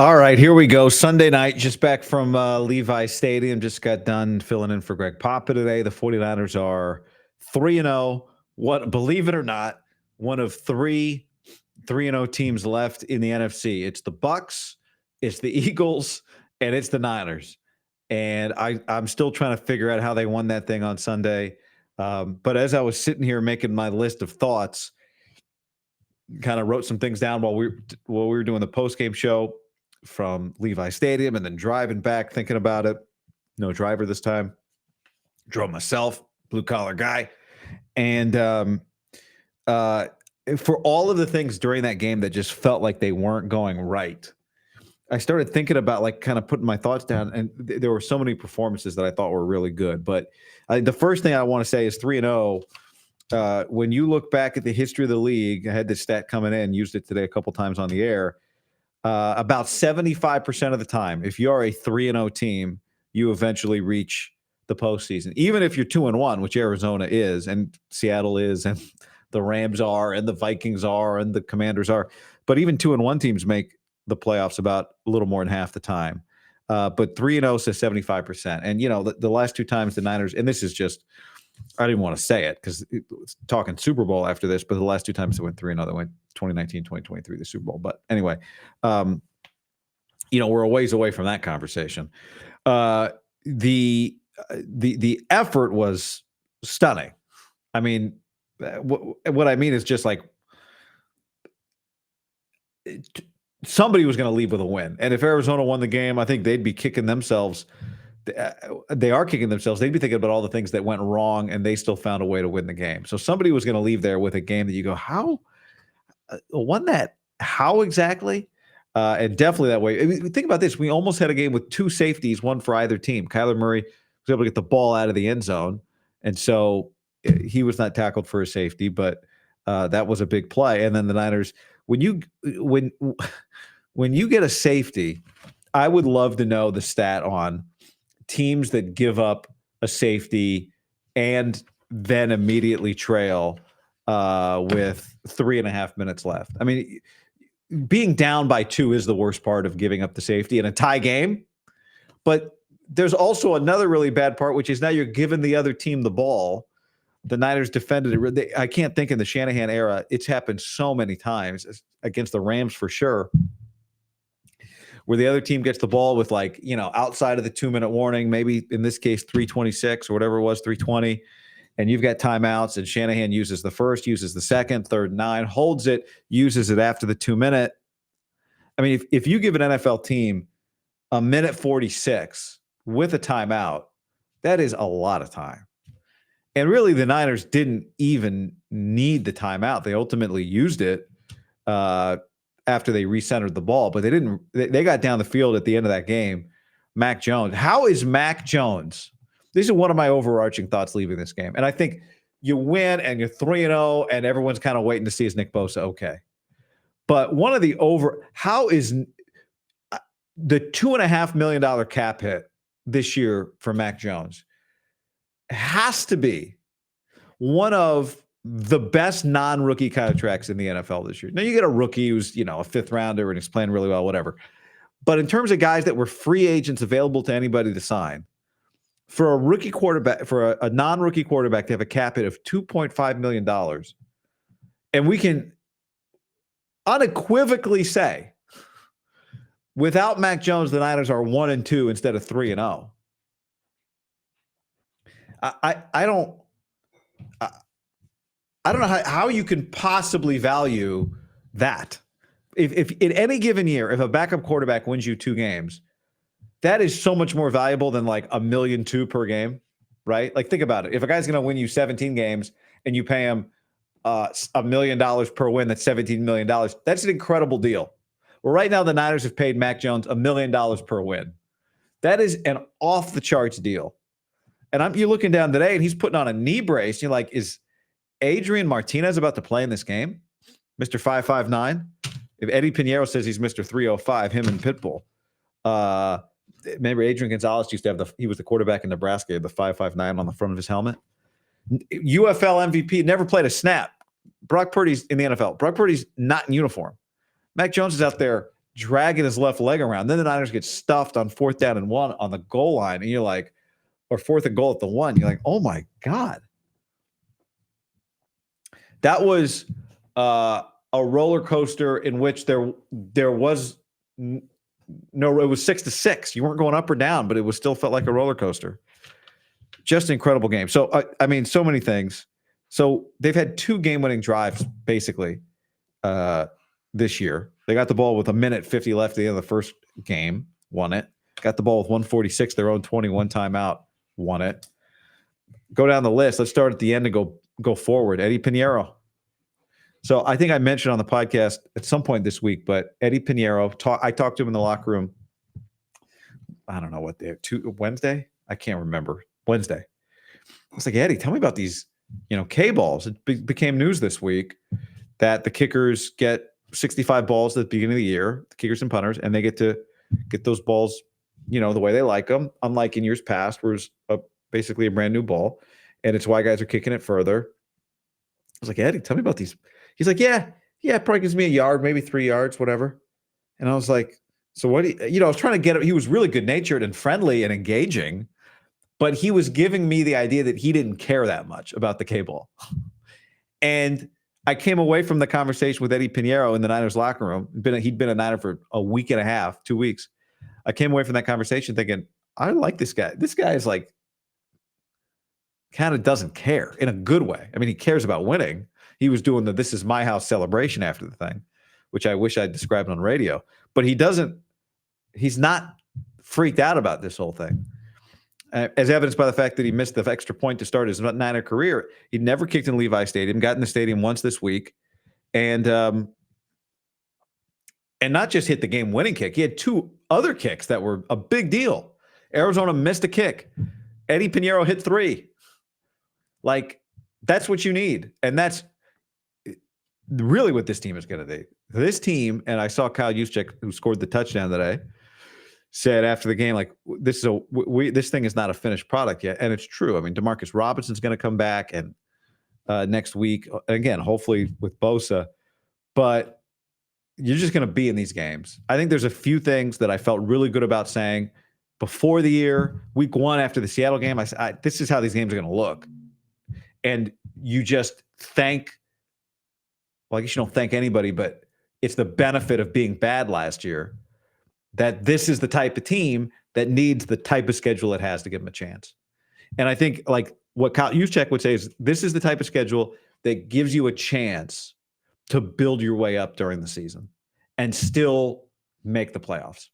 All right, here we go. Sunday night, just back from Levi Stadium. Just got done filling in for Greg Papa today. The 49ers are 3-0. What, believe it or not, one of three 3-0 teams left in the NFC. It's the Bucks, it's the Eagles, and it's the Niners. And I'm still trying to figure out how they won that thing on Sunday. But as I was sitting here making my list of thoughts, kind of wrote some things down while we were doing the postgame show from Levi Stadium, and then driving back thinking about it. No driver this time. Drove myself, blue collar guy. And for all of the things during that game that just felt like they weren't going right, I started thinking about like kind of putting my thoughts down, and there were so many performances that I thought were really good. But the first thing I want to say is 3-0. When you look back at the history of the league, I had this stat coming in, used it today a couple times on the air. About 75% of the time, if you are a 3-0 team, you eventually reach the postseason. Even if you're 2-1, which Arizona is, and Seattle is, and the Rams are, and the Vikings are, and the Commanders are. But even 2-1 teams make the playoffs about a little more than half the time. But 3-0 says 75%. And, the last two times the Niners, and this is just, I didn't want to say it because it's talking Super Bowl after this, but the last two times they went 3-0, they went 2019, 2023, the Super Bowl. But anyway, we're a ways away from that conversation. The effort was stunning. I mean, what I mean is just like somebody was going to leave with a win. And if Arizona won the game, I think they'd be kicking themselves. They are kicking themselves. They'd be thinking about all the things that went wrong, and they still found a way to win the game. So somebody was going to leave there with a game that you go, how won that? How exactly? And definitely that way. I mean, think about this. We almost had a game with two safeties, one for either team. Kyler Murray was able to get the ball out of the end zone, and so he was not tackled for a safety, but that was a big play. And then the Niners, when you get a safety, I would love to know the stat on teams that give up a safety and then immediately trail with 3.5 minutes left. I mean, being down by 2 is the worst part of giving up the safety in a tie game. But there's also another really bad part, which is now you're giving the other team the ball. The Niners defended it. I can't think in the Shanahan era, it's happened so many times against the Rams for sure, where the other team gets the ball with outside of the 2-minute warning, maybe in this case 3:26 or whatever it was, 3:20, and you've got timeouts, and Shanahan uses the first, uses the second, 3rd and 9, holds it, uses it after the 2-minute. I mean, if you give an NFL team a minute 46 with a timeout, that is a lot of time. And really, the Niners didn't even need the timeout. They ultimately used it after they recentered the ball, but they got down the field at the end of that game. Mac Jones. How is Mac Jones? This is one of my overarching thoughts leaving this game. And I think you win and you're 3-0 and everyone's kind of waiting to see is Nick Bosa okay. But how is the $2.5 million cap hit this year for Mac Jones has to be one of the best non-rookie contracts in the NFL this year. Now you get a rookie who's, a 5th rounder and he's playing really well, whatever. But in terms of guys that were free agents available to anybody to sign, for a rookie quarterback, for a non-rookie quarterback to have a cap hit of $2.5 million, and we can unequivocally say, without Mac Jones, the Niners are 1-2 instead of 3-0. I don't know how you can possibly value that. If in any given year, if a backup quarterback wins you 2 games, that is so much more valuable than like $1.2 million per game, right? Like think about it. If a guy's going to win you 17 games and you pay him $1 million per win, that's $17 million. That's an incredible deal. Well, right now the Niners have paid Mac Jones $1 million per win. That is an off the charts deal. And you're looking down today and he's putting on a knee brace. You're like, is Adrian Martinez about to play in this game? Mr. 5'9"? If Eddie Pinero says he's Mr. 305, him and Pitbull. Remember Adrian Gonzalez used to have he was the quarterback in Nebraska, the 5'9" on the front of his helmet. UFL MVP, never played a snap. Brock Purdy's in the NFL. Brock Purdy's not in uniform. Mac Jones is out there dragging his left leg around. Then the Niners get stuffed on 4th down and 1 on the goal line. And you're like, or 4th and goal at the 1. You're like, oh my God. That was a roller coaster in which there was no, it was 6-6. You weren't going up or down, but it was still felt like a roller coaster. Just an incredible game. So, I mean, so many things. So they've had 2 game-winning drives, basically, this year. They got the ball with 1:50 left at the end of the first game, won it. Got the ball with 1:46, their own 21 timeout, won it. Go down the list. Let's start at the end and go forward. Eddie Pinero. So I think I mentioned on the podcast at some point this week, but Eddie Pinero, I talked to him in the locker room. I don't know what day, Wednesday? I can't remember. Wednesday. I was like, Eddie, tell me about these, K-balls. It became news this week that the kickers get 65 balls at the beginning of the year, the kickers and punters, and they get to get those balls, the way they like them, unlike in years past, where it's basically a brand new ball, and it's why guys are kicking it further. I was like, Eddie, tell me about these. He's like, yeah, it probably gives me a yard, maybe 3 yards, whatever. And I was like, so what do you, I was trying to get him. He was really good-natured and friendly and engaging, but he was giving me the idea that he didn't care that much about the K-ball. And I came away from the conversation with Eddie Pinero in the Niners locker room. He'd been a Niner for a week and a half, 2 weeks. I came away from that conversation thinking, I like this guy. This guy is like, kind of doesn't care in a good way. I mean, he cares about winning. He was doing the "this is my house" celebration after the thing, which I wish I'd described on radio. But he's not freaked out about this whole thing. As evidenced by the fact that he missed the extra point to start his Niner career. He'd never kicked in Levi Stadium, got in the stadium once this week, and not just hit the game-winning kick. He had 2 other kicks that were a big deal. Arizona missed a kick. Eddie Pinero hit 3. Like, that's what you need. And that's really what this team is going to do. This team, and I saw Kyle Juszczyk, who scored the touchdown today, said after the game, like, this thing is not a finished product yet. And it's true. I mean, Demarcus Robinson's going to come back and next week, again, hopefully with Bosa. But you're just going to be in these games. I think there's a few things that I felt really good about saying before the year, week 1 after the Seattle game. I said, this is how these games are going to look. And you just I guess you don't thank anybody, but it's the benefit of being bad last year that this is the type of team that needs the type of schedule it has to give them a chance. And I think, like, what Kyle Juszczyk would say is this is the type of schedule that gives you a chance to build your way up during the season and still make the playoffs.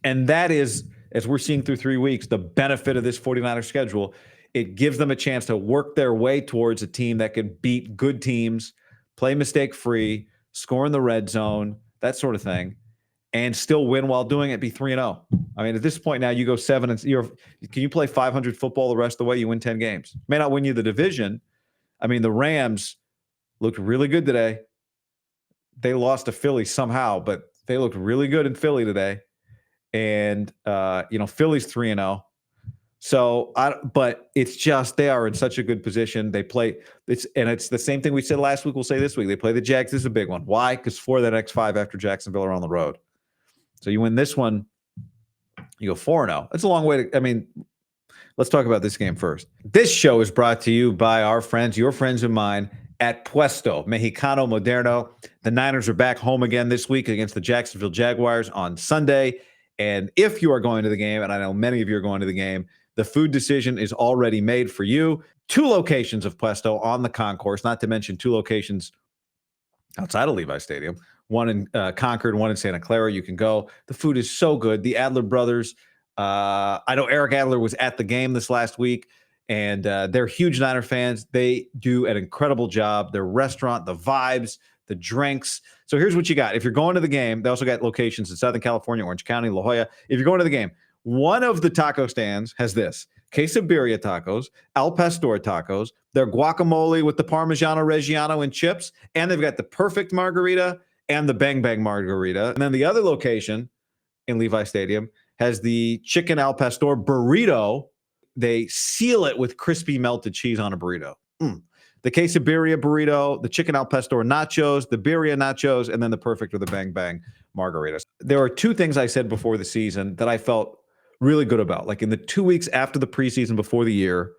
And that is, as we're seeing through 3 weeks, the benefit of this 49ers schedule. It gives them a chance to work their way towards a team that can beat good teams, play mistake-free, score in the red zone, that sort of thing, and still win while doing it, be 3-0. I mean, at this point now, you go 7 and can you play 500 football the rest of the way? You win 10 games. May not win you the division. I mean, the Rams looked really good today. They lost to Philly somehow, but they looked really good in Philly today. And, Philly's 3-0. So, but it's just they are in such a good position. They play it's the same thing we said last week. We'll say this week. They play the Jags. This is a big one. Why? Because 4 of the next 5 after Jacksonville are on the road. So you win this one, you go 4-0. That's a long way to. I mean, let's talk about this game first. This show is brought to you by our friends, your friends and mine, at Puesto Mexicano Moderno. The Niners are back home again this week against the Jacksonville Jaguars on Sunday. And if you are going to the game, and I know many of you are going to the game, the food decision is already made for you. 2 locations of Puesto on the concourse, not to mention 2 locations outside of Levi Stadium. One in Concord, one in Santa Clara. You can go. The food is so good. The Adler brothers, I know Eric Adler was at the game this last week, and they're huge Niner fans. They do an incredible job. Their restaurant, the vibes, the drinks. So here's what you got. If you're going to the game, they also got locations in Southern California, Orange County, La Jolla. If you're going to the game, one of the taco stands has this: quesadilla tacos, al pastor tacos, their guacamole with the Parmigiano Reggiano and chips, and they've got the perfect margarita and the bang bang margarita. And then the other location in Levi Stadium has the chicken al pastor burrito. They seal it with crispy melted cheese on a burrito. The quesadilla burrito, the chicken al pastor nachos, the birria nachos, and then the perfect or the bang bang margaritas. There are two things I said before the season that I felt really good about. Like in the 2 weeks after the preseason, before the year,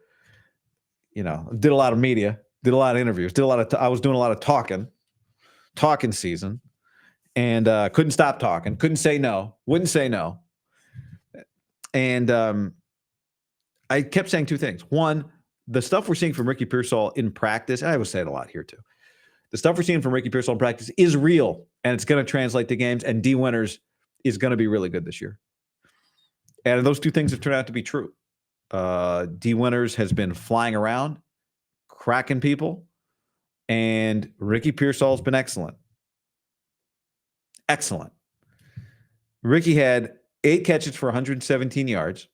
did a lot of media, did a lot of interviews, I was doing a lot of talking season, and couldn't stop talking, couldn't say no, wouldn't say no. And I kept saying two things. One, the stuff we're seeing from Ricky Pearsall in practice, and I will say it a lot here too. The stuff we're seeing from Ricky Pearsall in practice is real, and it's going to translate to games, and D. Winters is going to be really good this year. And those two things have turned out to be true. D. Winters has been flying around, cracking people, and Ricky Pearsall has been excellent. Excellent. Ricky had 8 catches for 117 yards.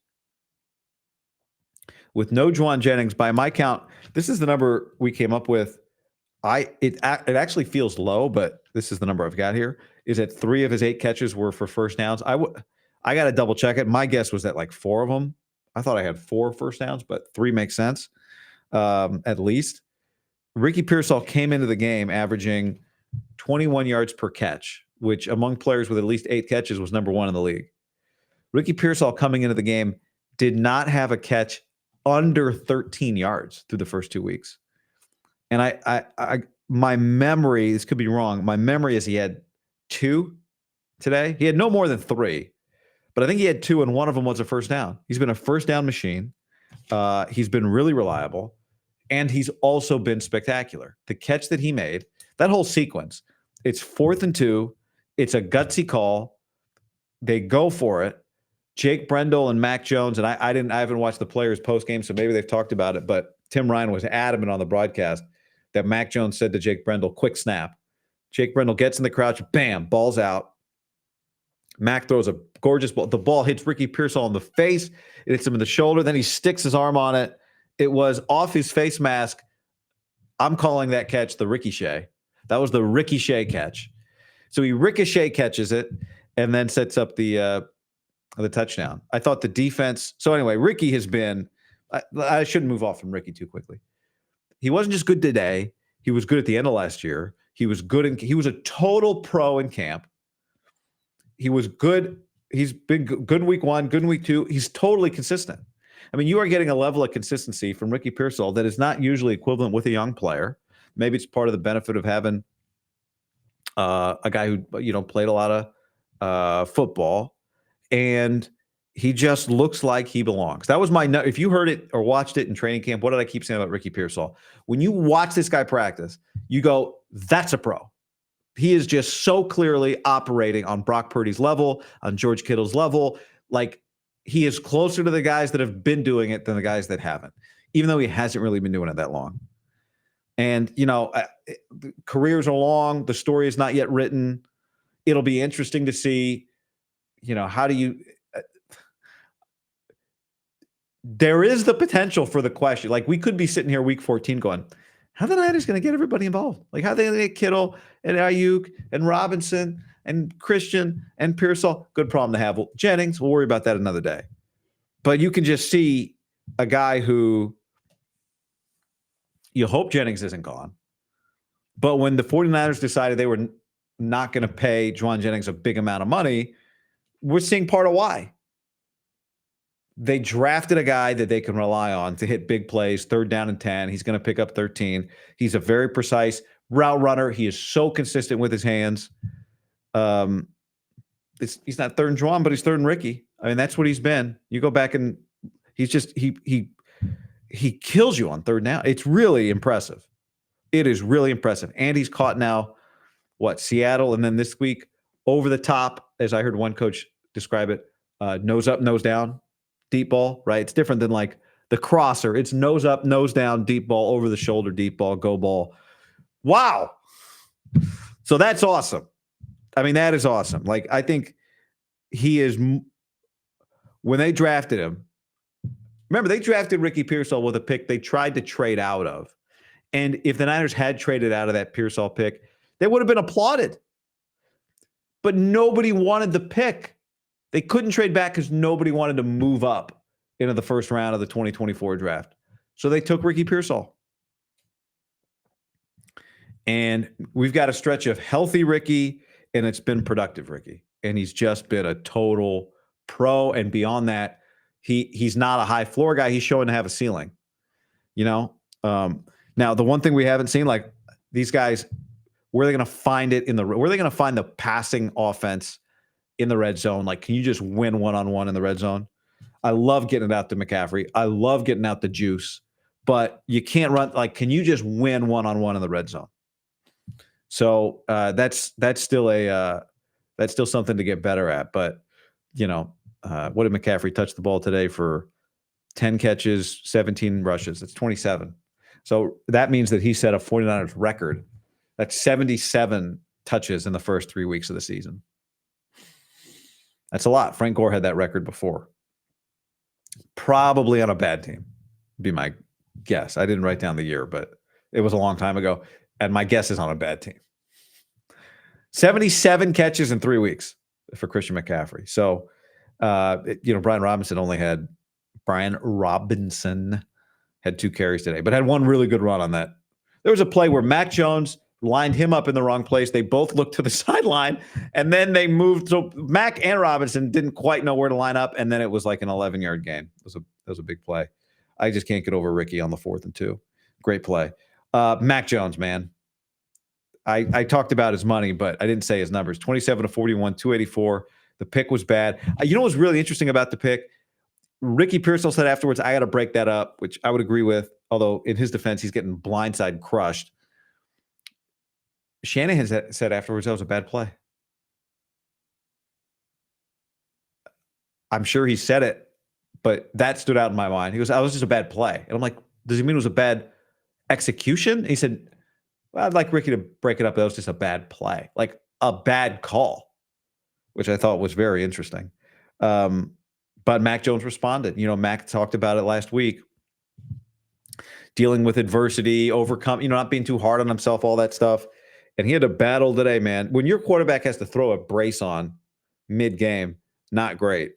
With no Juwan Jennings, by my count, this is the number we came up with. It actually feels low, but this is the number I've got here, is that 3 of his 8 catches were for first downs. I got to double check it. My guess was that like 4 of them. I thought I had 4 first downs, but 3 makes sense, at least. Ricky Pearsall came into the game averaging 21 yards per catch, which among players with at least 8 catches was number 1 in the league. Ricky Pearsall coming into the game did not have a catch under 13 yards through the first 2 weeks. And my memory, this could be wrong, my memory is he had 2 today. He had no more than 3, but I think he had 2, and one of them was a first down. He's been a first down machine. He's been really reliable, and he's also been spectacular. The catch that he made, that whole sequence, it's 4th and 2. It's a gutsy call. They go for it. Jake Brendel and Mac Jones, and I haven't watched the players post game, so maybe they've talked about it, but Tim Ryan was adamant on the broadcast that Mac Jones said to Jake Brendel, quick snap. Jake Brendel gets in the crouch, bam, ball's out. Mac throws a gorgeous ball. The ball hits Ricky Pearsall in the face. It hits him in the shoulder. Then he sticks his arm on it. It was off his face mask. I'm calling that catch the ricochet. That was the ricochet catch. So he ricochet catches it and then sets up the touchdown. I thought the defense. So anyway, Ricky has been. I shouldn't move off from Ricky too quickly. He wasn't just good today. He was good at the end of last year. He was good. He was a total pro in camp. He was good. He's been good in week 1, good in week 2. He's totally consistent. I mean, you are getting a level of consistency from Ricky Pearsall that is not usually equivalent with a young player. Maybe it's part of the benefit of having a guy who played a lot of football, and he just looks like he belongs. That was if you heard it or watched it in training camp, what did I keep saying about Ricky Pearsall? When you watch this guy practice, you go, that's a pro. He is just so clearly operating on Brock Purdy's level, on George Kittle's level. Like, he is closer to the guys that have been doing it than the guys that haven't, even though he hasn't really been doing it that long. And, careers are long. The story is not yet written. It'll be interesting to see, how do you there is the potential for the question. Like, we could be sitting here week 14 going, how the Niners going to get everybody involved? Like, how are they going to get Kittle and Ayuk and Robinson and Christian and Pearsall? Good problem to have. Well, Jennings, we'll worry about that another day. But you can just see a guy who you hope Jennings isn't gone. But when the 49ers decided they were not going to pay Juwan Jennings a big amount of money, we're seeing part of why. They drafted a guy that they can rely on to hit big plays, 3rd down and 10. He's going to pick up 13. He's a very precise route runner. He is so consistent with his hands. He's not 3rd and Juwan, but he's 3rd and Ricky. I mean, that's what he's been. You go back and he's just he kills you on 3rd down. It's really impressive. It is really impressive. And he's caught now, Seattle, and then this week over the top, as I heard one coach describe it, nose up, nose down. Deep ball, right? It's different than like the crosser. It's nose up, nose down, deep ball, over the shoulder, deep ball, go ball. Wow. So that's awesome. I mean, that is awesome. Like, I think he is, when they drafted him, remember, they drafted Ricky Pearsall with a pick they tried to trade out of. And if the Niners had traded out of that Pearsall pick, they would have been applauded. But nobody wanted the pick. They couldn't trade back because nobody wanted to move up into the first round of the 2024 draft. So they took Ricky Pearsall. And we've got a stretch of healthy Ricky, and it's been productive Ricky. And he's just been a total pro. And beyond that, he's not a high floor guy. He's showing to have a ceiling. Now, the one thing we haven't seen, like these guys, where are they going to find it where are they going to find the passing offense in the red zone? Like, can you just win one-on-one in the red zone? I love getting it out to McCaffrey. I love getting out the juice, but you can't run. Like, can you just win one-on-one in the red zone? So that's still something to get better at. But what did McCaffrey touch the ball today for? 10 catches, 17 rushes. That's 27. So that means that he set a 49ers record. That's 77 touches in the first 3 weeks of the season. That's a lot. Frank Gore had that record before. Probably on a bad team, would be my guess. I didn't write down the year, but it was a long time ago. And my guess is on a bad team. 77 catches in 3 weeks for Christian McCaffrey. So, Brian Robinson had 2 carries today, but had one really good run on that. There was a play where Mac Jones lined him up in the wrong place. They both looked to the sideline, and then they moved. So Mac and Robinson didn't quite know where to line up, and then it was like an 11-yard gain. It was a big play. I just can't get over Ricky on the 4th and 2. Great play. Mac Jones, man. I talked about his money, but I didn't say his numbers. 27 to 41, 284. The pick was bad. You know what's really interesting about the pick? Ricky Pearsall said afterwards, I got to break that up, which I would agree with, although in his defense, he's getting blindside crushed. Shanahan said afterwards that was a bad play. I'm sure he said it, but that stood out in my mind. He goes, "I was just a bad play." And I'm like, does he mean it was a bad execution? He said, well, I'd like Ricky to break it up. That was just a bad play, like a bad call, which I thought was very interesting. But Mac Jones responded. Mac talked about it last week. Dealing with adversity, not being too hard on himself, all that stuff. And he had a battle today, man. When your quarterback has to throw a brace on mid-game, not great.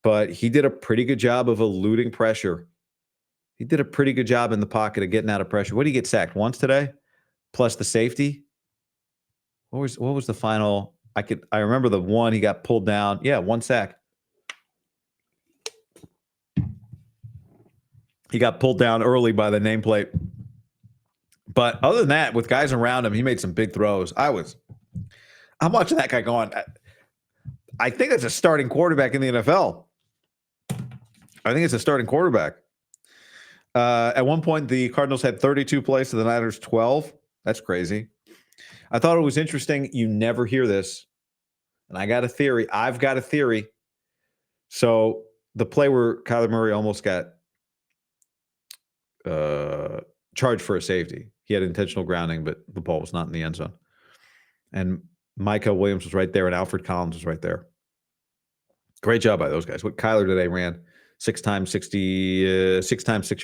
But he did a pretty good job of eluding pressure. He did a pretty good job in the pocket of getting out of pressure. What did he get sacked once today? Plus the safety? What was the final? I remember the one he got pulled down. Yeah, 1 sack. He got pulled down early by the nameplate. But other than that, with guys around him, he made some big throws. I'm watching that guy going, I think it's a starting quarterback in the NFL. I think it's a starting quarterback. At one point, the Cardinals had 32 plays to the Niners 12. That's crazy. I thought it was interesting. You never hear this. And I've got a theory. So the play where Kyler Murray almost got charged for a safety. He had intentional grounding, but the ball was not in the end zone. And Micah Williams was right there, and Alfred Collins was right there. Great job by those guys. What Kyler today ran 6 times 6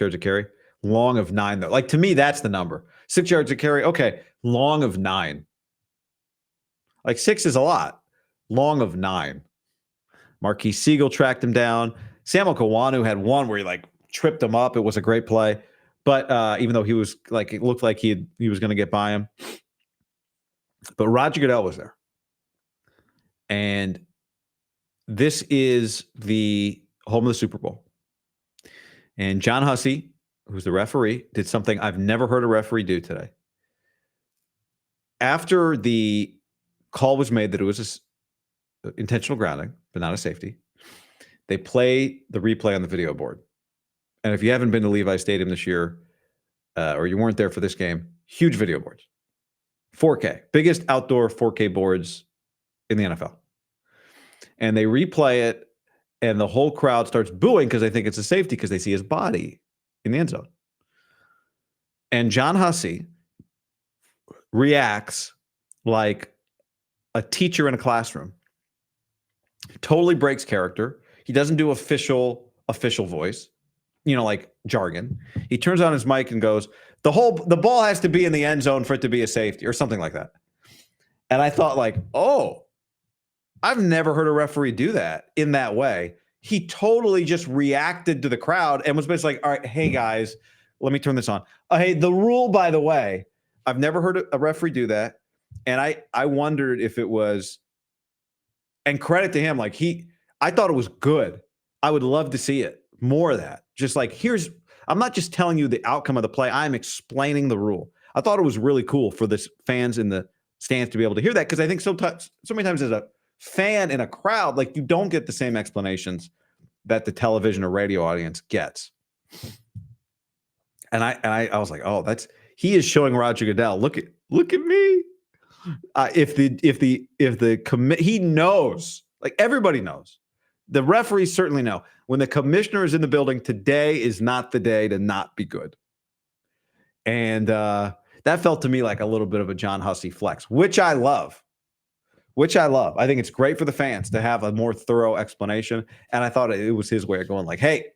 yards a carry. Long of 9, though. Like, to me, that's the number. 6 yards a carry. Okay. Long of 9. Like, 6 is a lot. Long of 9. Marquise Siegel tracked him down. Samuel Kawanu had one where he tripped him up. It was a great play. But even though he was it looked like he was going to get by him. But Roger Goodell was there. And this is the home of the Super Bowl. And John Hussey, who's the referee, did something I've never heard a referee do today. After the call was made that it was intentional grounding, but not a safety, they play the replay on the video board. And if you haven't been to Levi Stadium this year, or you weren't there for this game, huge video boards. 4K. Biggest outdoor 4K boards in the NFL. And they replay it, and the whole crowd starts booing because they think it's a safety because they see his body in the end zone. And John Hussey reacts like a teacher in a classroom. Totally breaks character. He doesn't do official voice, like jargon. He turns on his mic and goes, the ball has to be in the end zone for it to be a safety, or something like that. And I thought, oh, I've never heard a referee do that in that way. He totally just reacted to the crowd and was basically like, all right, hey guys, let me turn this on. Hey, the rule, by the way, I've never heard a referee do that. And I wondered if it was, and credit to him, like I thought it was good. I would love to see it. More of that. Just like, I'm not just telling you the outcome of the play. I'm explaining the rule. I thought it was really cool for the fans in the stands to be able to hear that, because I think so many times as a fan in a crowd, like, you don't get the same explanations that the television or radio audience gets. And I was like, oh, he is showing Roger Goodell, look at me. He knows, like, everybody knows. The referees certainly know when the commissioner is in the building, today is not the day to not be good. And that felt to me like a little bit of a John Hussey flex, which I love. I think it's great for the fans to have a more thorough explanation. And I thought it was his way of going, like, hey,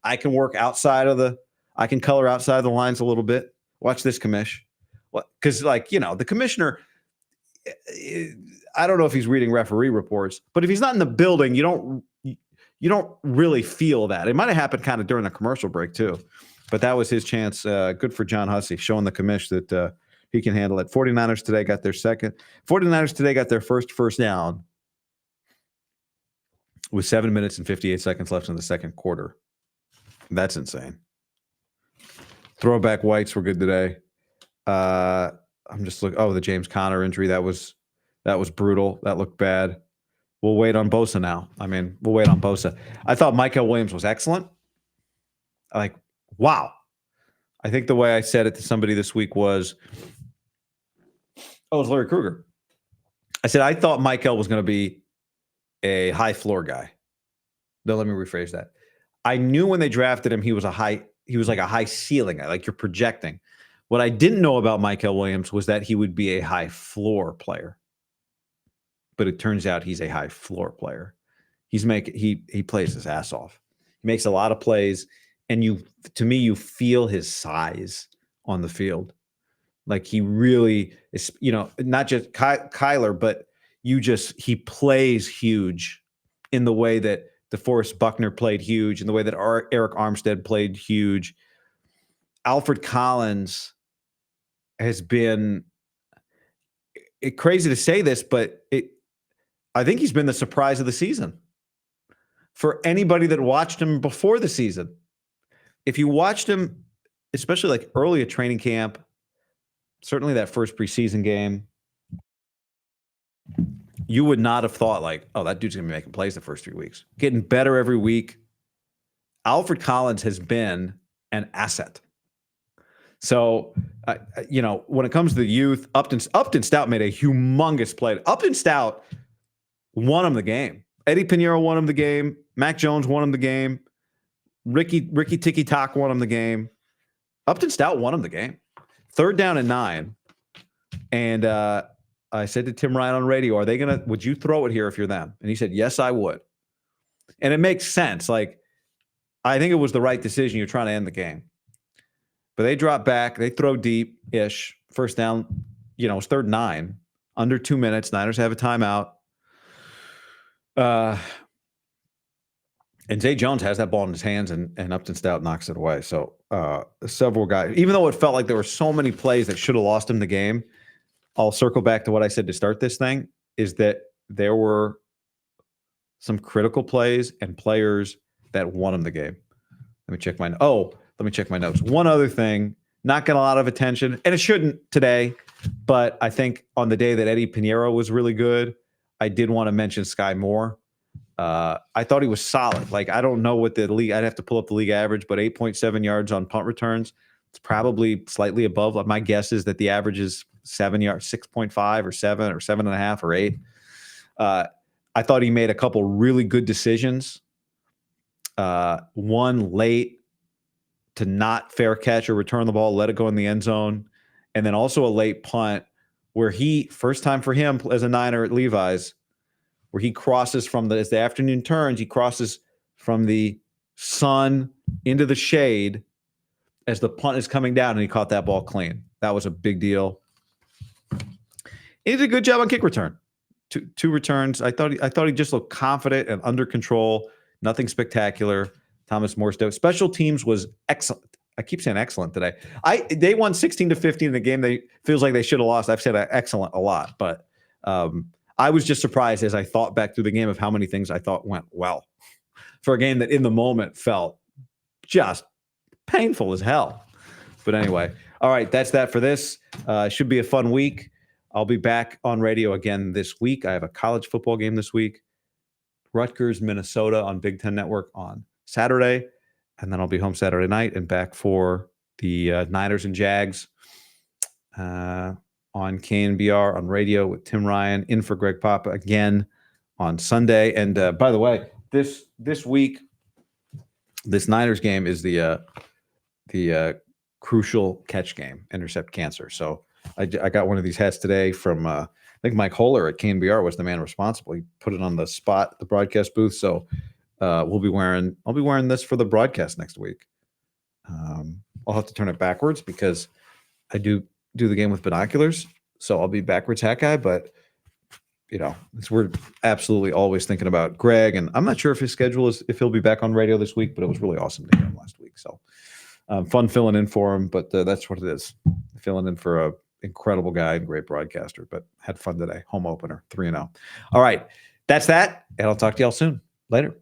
I can work I can color outside the lines a little bit. Watch this, commish. Because, like, the commissioner, I don't know if he's reading referee reports, but if he's not in the building, you don't really feel that. It might have happened kind of during the commercial break too, but that was his chance. Good for John Hussey, showing the commish that he can handle it. 49ers today got their first down with 7 minutes and 58 seconds left in the second quarter. That's insane. Throwback whites were good today. I'm just looking. Oh, the James Conner injury. That was brutal. That looked bad. We'll wait on Bosa now. We'll wait on Bosa. I thought Michael Williams was excellent. Like, wow. I think the way I said it to somebody this week was, it was Larry Krueger. I said, I thought Michael was going to be a high floor guy. No, let me rephrase that. I knew when they drafted him, he was like a high ceiling guy, like you're projecting. What I didn't know about Michael Williams was that he would be a high floor player. But it turns out he's a high floor player. He plays his ass off. He makes a lot of plays, and you feel his size on the field. Like, he really is, not just Kyler, but he plays huge in the way that DeForest Buckner played huge, in the way that Eric Armstead played huge. Alfred Collins has been crazy to say this, but I think he's been the surprise of the season for anybody that watched him before the season. If you watched him, especially like early at training camp, certainly that first preseason game, you would not have thought like, oh, that dude's going to be making plays the first 3 weeks. Getting better every week. Alfred Collins has been an asset. So, when it comes to the youth, Upton Stout made a humongous play. Upton Stout won him the game. Eddie Pinero won him the game. Mac Jones won him the game. Ricky Tiki Tok won him the game. Upton Stout won him the game. 3rd down and 9. And I said to Tim Ryan on radio, would you throw it here if you're them? And he said, yes, I would. And it makes sense. Like, I think it was the right decision. You're trying to end the game. But they drop back. They throw deep-ish. First down, it's 3rd and 9. Under 2 minutes. Niners have a timeout. And Zay Jones has that ball in his hands, and Upton Stout knocks it away. So several guys, even though it felt like there were so many plays that should have lost him the game, I'll circle back to what I said to start this thing, is that there were some critical plays and players that won him the game. Let me check my notes. One other thing, not getting a lot of attention, and it shouldn't today, but I think on the day that Eddie Pinero was really good, I did want to mention Sky Moore. I thought he was solid. Like, I don't know what the league, I'd have to pull up the league average, but 8.7 yards on punt returns. It's probably slightly above. My guess is that the average is 7 yards, 6.5 or 7 or 7.5 or 8. I thought he made a couple really good decisions. One late to not fair catch or return the ball, let it go in the end zone. And then also a late punt where first time for him as a Niner at Levi's, where he crosses as the afternoon turns, he crosses from the sun into the shade as the punt is coming down, and he caught that ball clean. That was a big deal. He did a good job on kick return. Two returns. I thought he just looked confident and under control. Nothing spectacular. Thomas Morstead. Special teams was excellent. I keep saying excellent today. They won 16-15 in a game they feels like they should have lost. I've said excellent a lot, but I was just surprised as I thought back through the game of how many things I thought went well for a game that in the moment felt just painful as hell. But anyway, all right, that's that for this. Should be a fun week. I'll be back on radio again this week. I have a college football game this week. Rutgers, Minnesota on Big Ten Network on Saturday. And then I'll be home Saturday night and back for the Niners and Jags on KNBR on radio with Tim Ryan, in for Greg Papa again on Sunday. And by the way, this week, this Niners game is the crucial catch game, intercept cancer. So I got one of these hats today from I think Mike Holler at KNBR was the man responsible. He put it on the spot, the broadcast booth. So I'll be wearing this for the broadcast next week. I'll have to turn it backwards because I do the game with binoculars. So I'll be backwards hat guy, but we're absolutely always thinking about Greg, and I'm not sure if his schedule is, if he'll be back on radio this week, but it was really awesome to hear him last week. So fun filling in for him, but that's what it is. Filling in for a incredible guy and great broadcaster, but had fun today. Home opener, 3-0. All right. That's that. And I'll talk to y'all soon. Later.